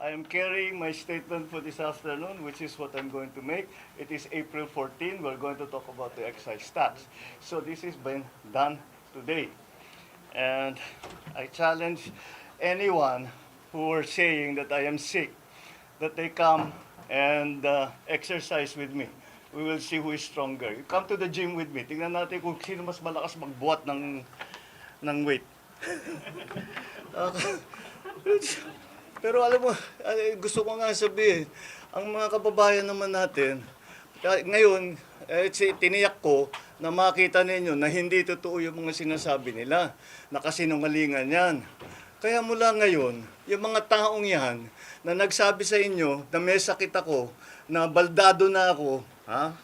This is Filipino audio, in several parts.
I am carrying my statement for this afternoon, which is what I'm going to make. It is April 14. We're going to talk about the excise tax. So this has been done today. And I challenge anyone who are saying that I am sick, that they come and exercise with me. We will see who is stronger. You come to the gym with me. Tingnan natin kung sino mas malakas magbuhat ng weight. Pero alam mo, gusto ko nga sabihin, ang mga kababayan naman natin, ngayon, tiniyak ko na makita ninyo na hindi totoo yung mga sinasabi nila, na kasinungalingan yan. Kaya mula ngayon, yung mga taong yan na nagsabi sa inyo na may sakit ako, na baldado na ako, ha?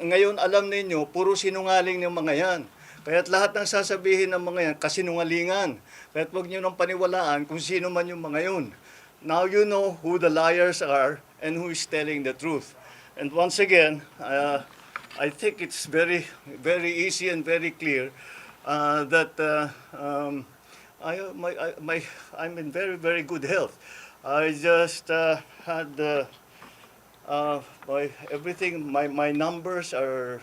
Ngayon alam ninyo, puro sinungaling ng mga yan. Kaya't lahat ng sasabihin ng mga yan, kasinungalingan. Kaya't huwag nyo nang paniwalaan kung sino man yung mga yun. Now you know who the liars are and who is telling the truth. And once again, I think it's very, very easy and very clear that I'm in very, very good health. I just had my numbers are,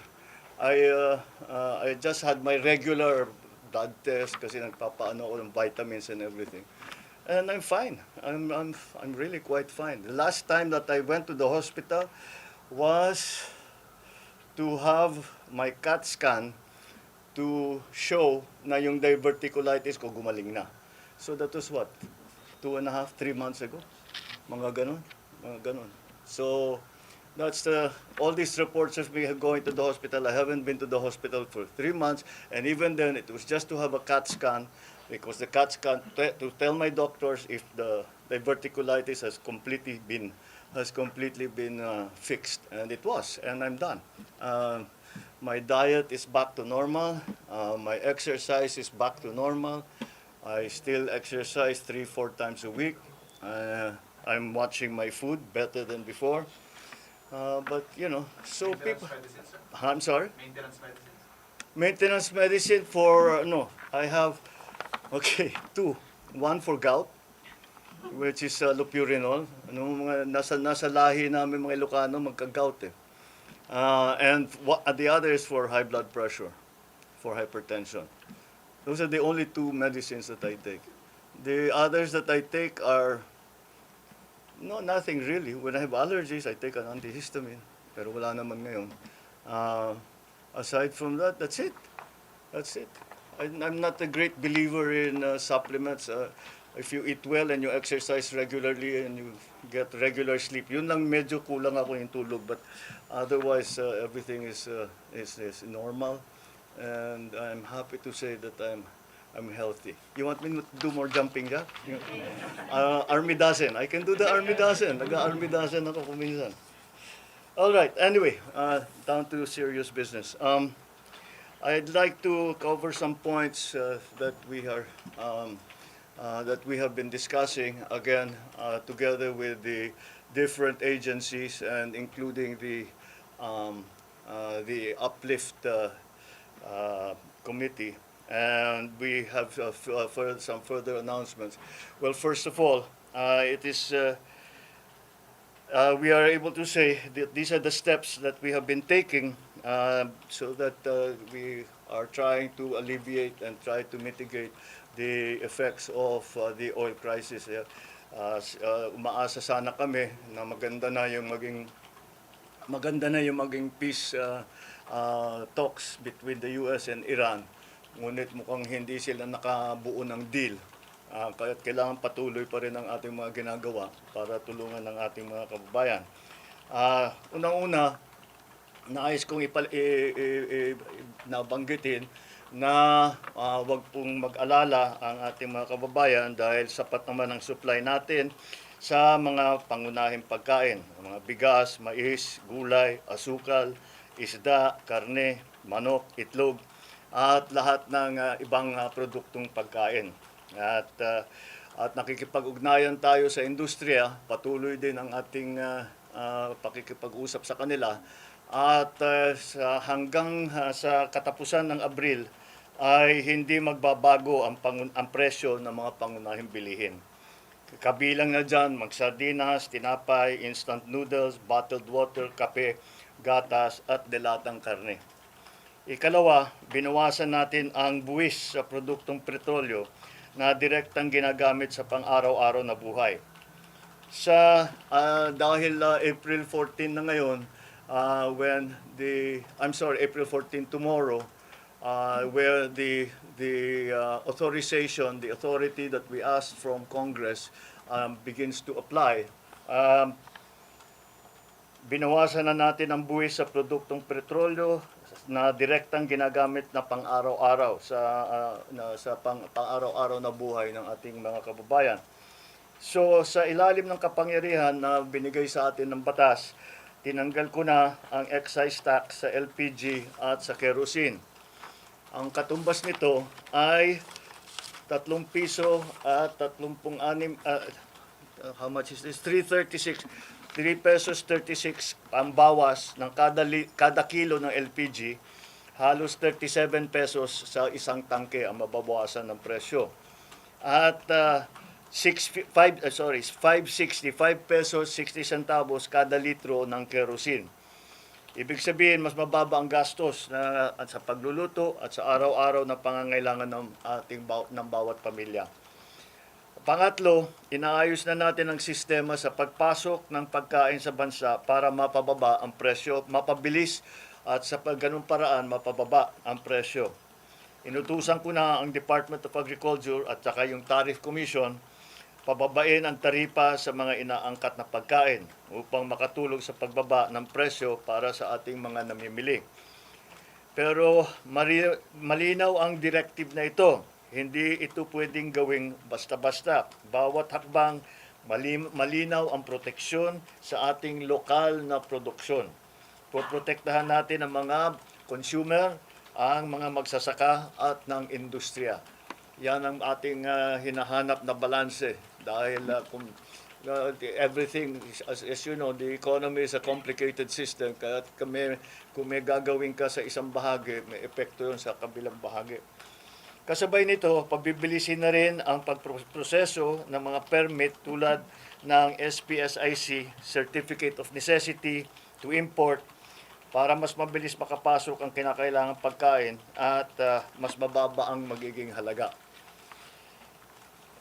I just had my regular blood test kasi nagpapaano ako ng vitamins and everything. And I'm fine. I'm really quite fine. The last time that I went to the hospital was to have my CAT scan to show na yung diverticulitis ko gumaling na. So that was what? 2.5, 3 months ago? Mga ganon. So that's all these reports of me going to the hospital. I haven't been to the hospital for 3 months, and even then it was just to have a CAT scan, because the CAT scan to tell my doctors if the diverticulitis has completely been fixed, and it was, and I'm done. My diet is back to normal. My exercise is back to normal. I still exercise 3-4 times a week. I'm watching my food better than before. But you know, so people. Medicine, sir? I'm sorry. Maintenance medicine? Maintenance medicine for no. I have two. One for gout, which is lopurinol. Ano mga nasa lahi namin mga Ilocano magka-gout eh. And the other is for high blood pressure, for hypertension. Those are the only two medicines that I take. The others that I take are nothing really. When I have allergies, I take an antihistamine. Pero wala naman ngayon. Aside from that, that's it. That's it. I'm not a great believer in supplements. If you eat well and you exercise regularly and you get regular sleep, yun lang medyo kulang ako yung tulog. But otherwise, everything is normal. And I'm happy to say that I'm healthy. You want me to do more jumping jack? Army dozen. I can do the army dozen. Nag-army dozen ako kuminsan. All right. Anyway, down to serious business. I'd like to cover some points that we have been discussing again together with the different agencies and including the Uplift committee. And we have some further announcements. Well, first of all, we are able to say that these are the steps that we have been taking so that we are trying to alleviate and try to mitigate the effects of the oil crisis. Umaasa sana kami na maganda na yung maging peace talks between the US and Iran. Ngunit mukhang hindi sila nakabuo ng deal. Kaya kailangan patuloy pa rin ang ating mga ginagawa para tulungan ng ating mga kababayan. Unang-una, nais kong nabanggitin na wag pong mag-alala ang ating mga kababayan dahil sapat naman ang supply natin sa mga pangunahing pagkain. Mga bigas, mais, gulay, asukal, isda, karne, manok, itlog, at lahat ng ibang produktong pagkain. At nakikipag-ugnayan tayo sa industriya, patuloy din ang ating pakikipag-usap sa kanila. At hanggang sa katapusan ng Abril ay hindi magbabago ang presyo ng mga pangunahing bilihin. Kabilang na dyan, magsardinas, tinapay, instant noodles, bottled water, kape, gatas, at delatang karne. Ikalawa, binawasan natin ang buwis sa produktong petrolyo na direktang ginagamit sa pang-araw-araw na buhay. Dahil April 14 na ngayon, April 14 tomorrow, where the authorization, the authority that we asked from Congress begins to apply. Binawasan na natin ang buwis sa produktong petrolyo na direktang ginagamit na pang-araw-araw sa pang-araw-araw na buhay ng ating mga kababayan. So sa ilalim ng kapangyarihan na binigay sa atin ng batas, tinanggal ko na ang excise tax sa LPG at sa kerosene. Ang katumbas nito ay 3 piso at 36, how much is this? 336. 3 pesos 36 ang bawas ng kada kilo ng LPG, halos 37 pesos sa isang tangke ang mababawasan ng presyo. At 565 pesos 60 centavos kada litro ng kerosene. Ibig sabihin, mas mababa ang gastos sa pagluluto at sa araw-araw na pangangailangan ng bawat pamilya. Pangatlo, inaayos na natin ang sistema sa pagpasok ng pagkain sa bansa para mapababa ang presyo, mapabilis at sa ganung paraan mapababa ang presyo. Inutusan ko na ang Department of Agriculture at saka yung Tariff Commission pababain ang taripa sa mga inaangkat na pagkain upang makatulong sa pagbaba ng presyo para sa ating mga namimili. Pero malinaw ang directive na ito. Hindi ito pwedeng gawing basta-basta. Bawat hakbang, malinaw ang proteksyon sa ating lokal na produksyon. Poprotektahan natin ang mga consumer, ang mga magsasaka at ng industriya. Yan ang ating hinahanap na balanse. Dahil everything, as you know, the economy is a complicated system. Kaya kung may gagawin ka sa isang bahagi, may epekto yun sa kabilang bahagi. Kasabay nito, pabibilisin na rin ang pagproseso ng mga permit tulad ng SPSIC, Certificate of Necessity to Import, para mas mabilis makapasok ang kinakailangang pagkain at mas mababa ang magiging halaga.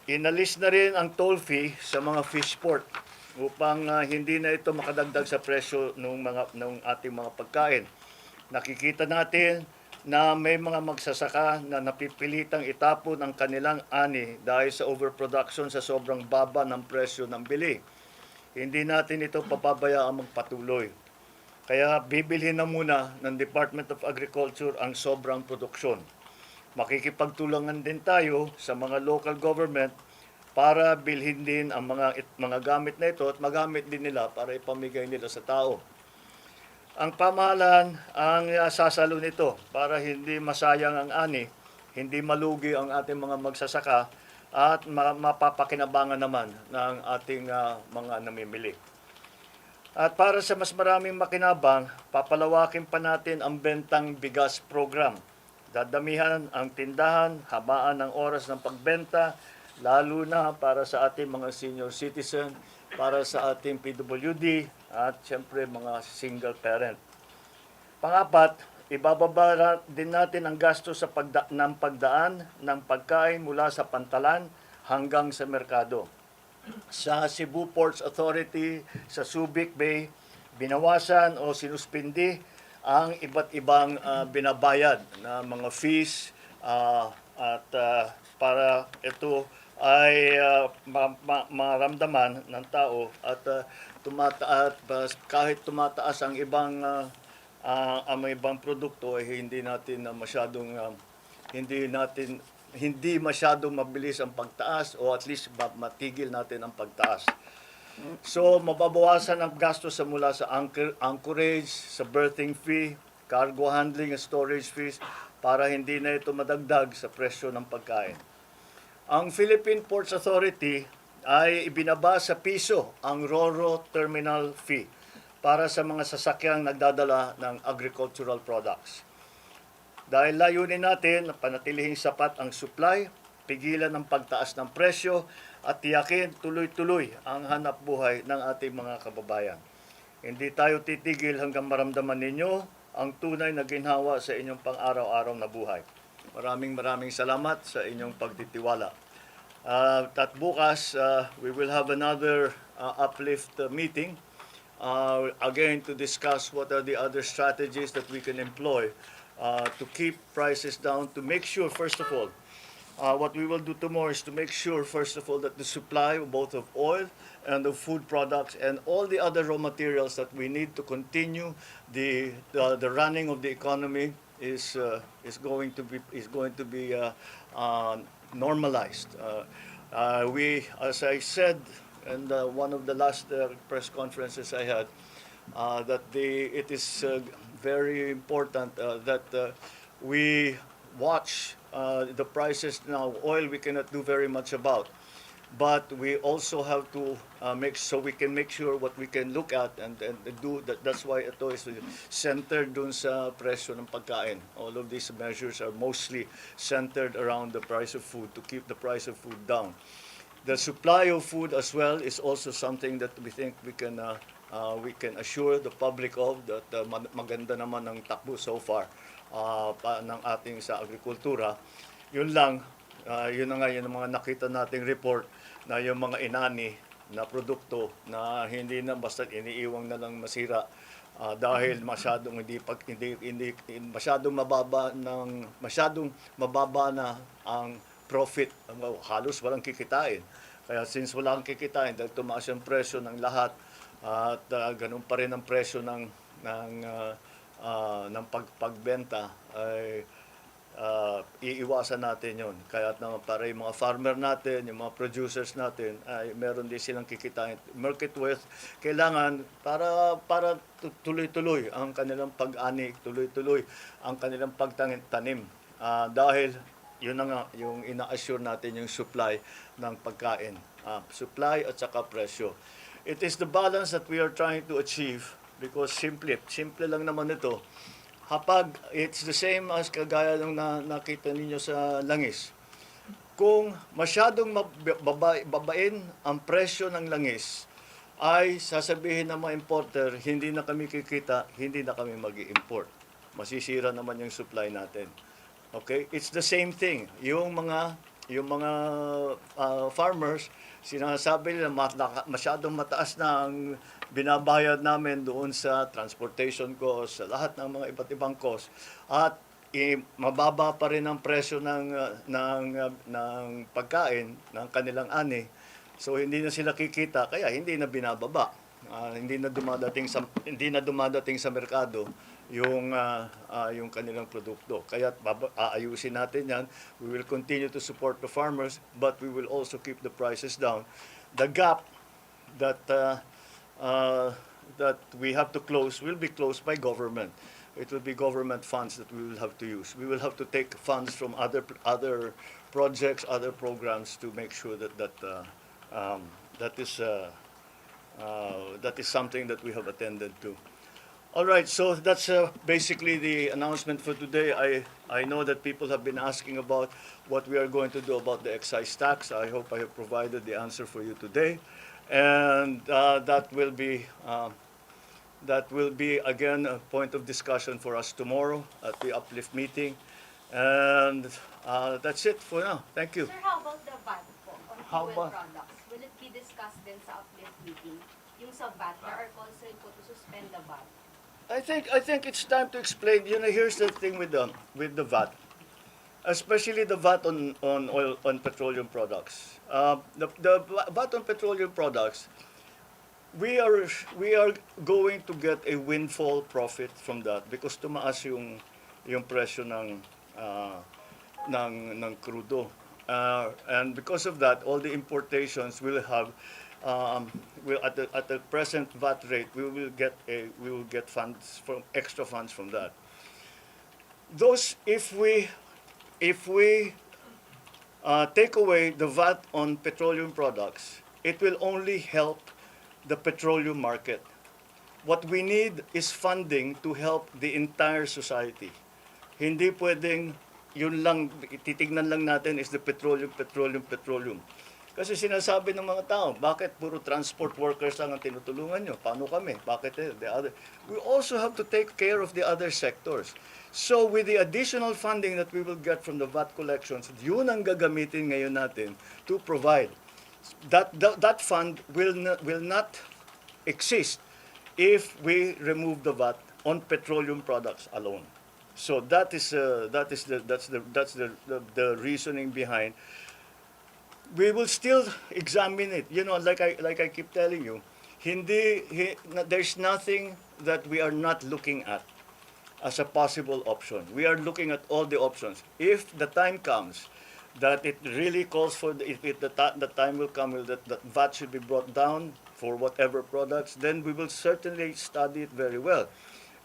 Inalis na rin ang toll fee sa mga fish port upang hindi na ito makadagdag sa presyo ng ating mga pagkain. Nakikita natin na may mga magsasaka na napipilitang itapon ang kanilang ani dahil sa overproduction sa sobrang baba ng presyo ng bili. Hindi natin ito papabayaan magpatuloy. Kaya bibilhin na muna ng Department of Agriculture ang sobrang produksyon. Makikipagtulungan din tayo sa mga local government para bilhin din ang mga gamit na ito at magamit din nila para ipamigay nila sa tao. Ang pamahalaan ang sasalo nito para hindi masayang ang ani, hindi malugi ang ating mga magsasaka at mapapakinabangan naman ng ating mga namimili. At para sa mas maraming makinabang, papalawakin pa natin ang bentang bigas program. Dadamihan ang tindahan, habaan ng oras ng pagbenta, lalo na para sa ating mga senior citizen, para sa ating PWD, at siyempre mga single parent. Pangapat, ibababa din natin ang gasto sa pagdaan ng pagkain mula sa pantalan hanggang sa merkado. Sa Cebu Ports Authority, sa Subic Bay, binawasan o sinuspindi ang iba't ibang binabayad na mga fees at para ito ay maramdaman ng tao at kahit tumataas ang ibang produkto ay hindi masyadong mabilis ang pagtaas o at least matigil natin ang pagtaas. So mababawasan ang gastos mula sa anchorage, sa berthing fee, cargo handling at storage fees para hindi na ito madagdag sa presyo ng pagkain. Ang Philippine Ports Authority ay ibinaba sa piso ang RoRo terminal fee para sa mga sasakyang nagdadala ng agricultural products. Dahil layunin natin na panatilihing sapat ang supply pigilan ang pagtaas ng presyo at tiyakin tuloy-tuloy ang hanap buhay ng ating mga kababayan. Hindi tayo titigil hanggang maramdaman ninyo ang tunay na ginhawa sa inyong pang-araw-araw na buhay. Maraming salamat sa inyong pagtitiwala. At bukas, we will have another uplift meeting again to discuss what are the other strategies that we can employ to keep prices down, to make sure, first of all, what we will do tomorrow is to make sure, first of all, that the supply both of oil and of food products and all the other raw materials that we need to continue the running of the economy is going to be normalized. We, as I said, in one of the last press conferences I had, that it is very important that we watch the prices now. Oil we cannot do very much about, but we also have to we can make sure what we can look at and do that. That's why ito is centered dun sa presyo ng pagkain. All of these measures are mostly centered around the price of food, to keep the price of food down. The supply of food as well is also something that we think we can assure the public of, that maganda naman ang takbo so far ng ating sa agrikultura. Yun lang, yun na nga yun ang mga nakita nating report na yung mga inani na produkto na hindi na basta iniiwang na lang masira dahil masyadong masyadong mababa na ang profit, halos walang kikitain. Kaya since walang kikitain, dahil tumaas yung presyo ng lahat at ganun pa rin ang presyo ng pagbenta, ay iiwasan natin yon. Kaya naman para yung mga farmer natin, yung mga producers natin, ay meron din silang kikitain. Market worth, kailangan para tuloy-tuloy ang kanilang pag-ani, tuloy-tuloy ang kanilang pagtanim. Dahil yun na nga, yung ina-assure natin yung supply ng pagkain. Supply at saka presyo. It is the balance that we are trying to achieve because simple lang naman ito. Kapag it's the same as kagaya ng nakita ninyo sa langis. Kung masyadong babain ang presyo ng langis, ay sasabihin ng mga importer, hindi na kami kikita, hindi na kami mag-i-import. Masisira naman yung supply natin. Okay? It's the same thing. Yung mga farmers, sinasabi nila masyadong mataas na ang binabayad namin doon sa transportation cost, sa lahat ng mga iba't ibang cost. At mababa pa rin ang presyo ng pagkain, ng kanilang ani. So hindi na sila kikita, kaya hindi na binababa. Hindi na dumadating sa merkado yung kanilang produkto. Kaya aayusin natin yan. We will continue to support the farmers, but we will also keep the prices down. The gap that we have to close will be closed by government. It will be government funds that we will have to use. We will have to take funds from other projects, other programs to make sure that is something that we have attended to. All right, so that's basically the announcement for today. I know that people have been asking about what we are going to do about the excise tax. I hope I have provided the answer for you today, and that will be again a point of discussion for us tomorrow at the uplift meeting, and that's it for now. Thank you. Sir, how about the VAT po How on about- fuel products? Will it be discussed din sa uplift meeting? Yung sa VAT, there are calls po to suspend the VAT. I think it's time to explain. You know, here's the thing with the VAT, especially the VAT on oil, on petroleum products. The VAT on petroleum products, we are going to get a windfall profit from that because tumaas yung presyo ng crudo. And because of that, all the importations will have at the present VAT rate, we will get extra funds from that. Those if we take away the VAT on petroleum products, it will only help the petroleum market. What we need is funding to help the entire society. Hindi pwedeng yun lang, titignan lang natin is the petroleum. Kasi sinasabi ng mga tao, bakit puro transport workers lang ang tinutulungan nyo? Paano kami? Bakit the other? We also have to take care of the other sectors. So with the additional funding that we will get from the VAT collections, yun ang gagamitin ngayon natin to provide. That fund will not exist if we remove the VAT on petroleum products alone. So that's the reasoning behind. We will still examine it. You know, like I keep telling you, there's nothing that we are not looking at as a possible option. We are looking at all the options. If the time comes that it really calls for, the time will come that VAT should be brought down for whatever products, then we will certainly study it very well.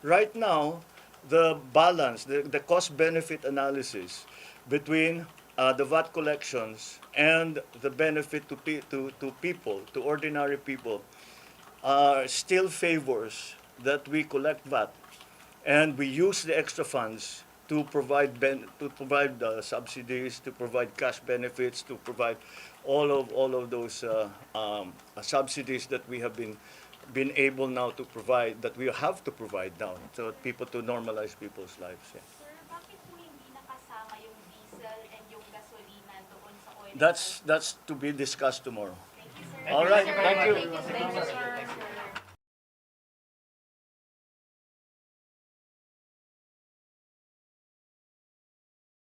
Right now, the balance, the cost-benefit analysis between the VAT collections and the benefit to people, to ordinary people, still favors that we collect VAT and we use the extra funds to provide subsidies, to provide cash benefits, to provide all of those subsidies that we have been able now to provide, that we have to provide now, so people to normalize people's lives. Yeah. Sir, bakit po hindi nakasama yung diesel and yung gasolina doon sa oil? That's to be discussed tomorrow. Thank you, sir. All right, Sir, thank you. Thank you, sir.